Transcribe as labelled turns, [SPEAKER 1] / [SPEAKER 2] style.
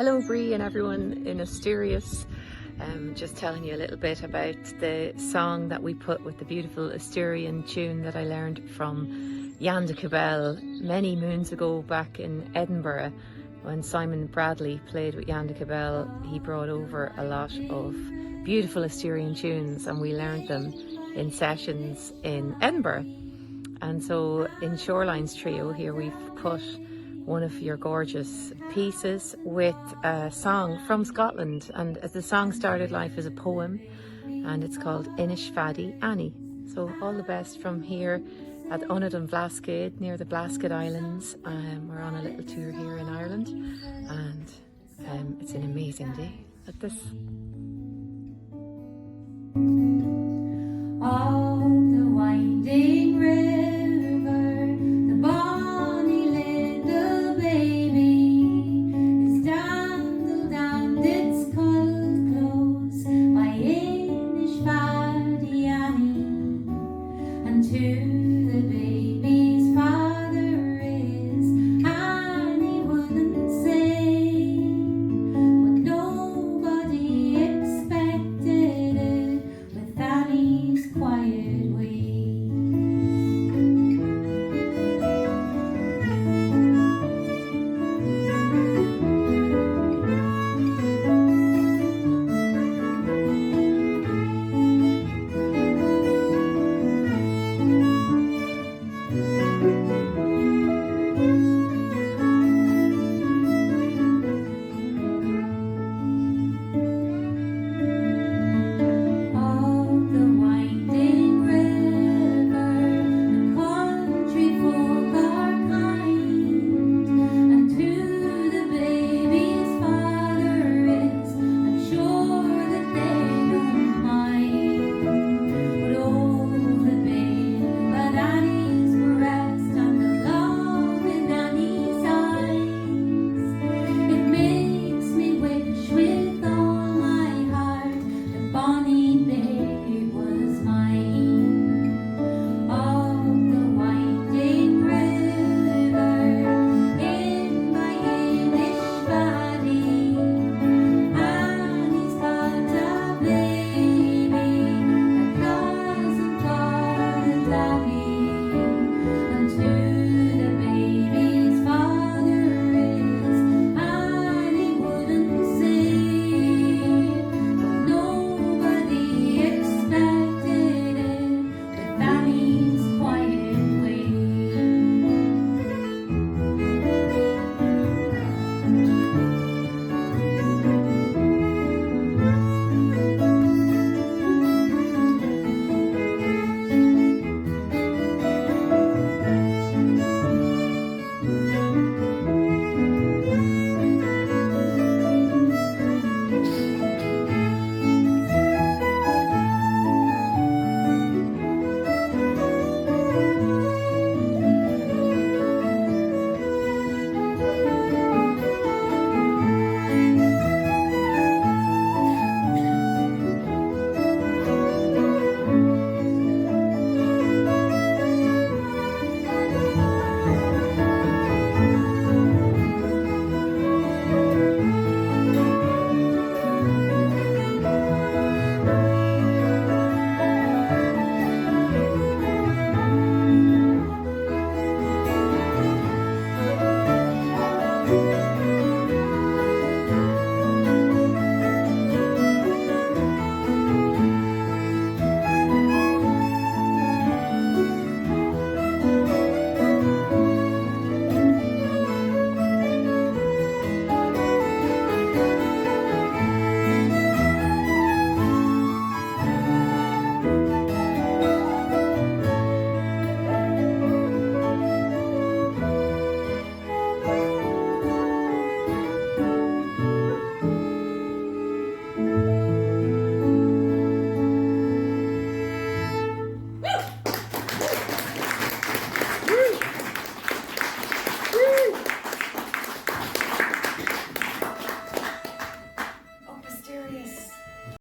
[SPEAKER 1] Hello Bree and everyone in Asturias. Just telling you a little bit about the song that we put with the beautiful Asturian tune that I learned from Llan de Cubel many moons ago back in Edinburgh. When Simon Bradley played with Llan de Cubel, he brought over a lot of beautiful Asturian tunes and we learned them in sessions in Edinburgh. And so in Shorlines Trio here we've put one of your gorgeous pieces with a song from Scotland, and as the song started life as a poem, and it's called Innisfaddy Annie. So all the best from here at Onadon Blascade near the Blascade Islands. We're on a little tour here in Ireland and it's an amazing day. Like this.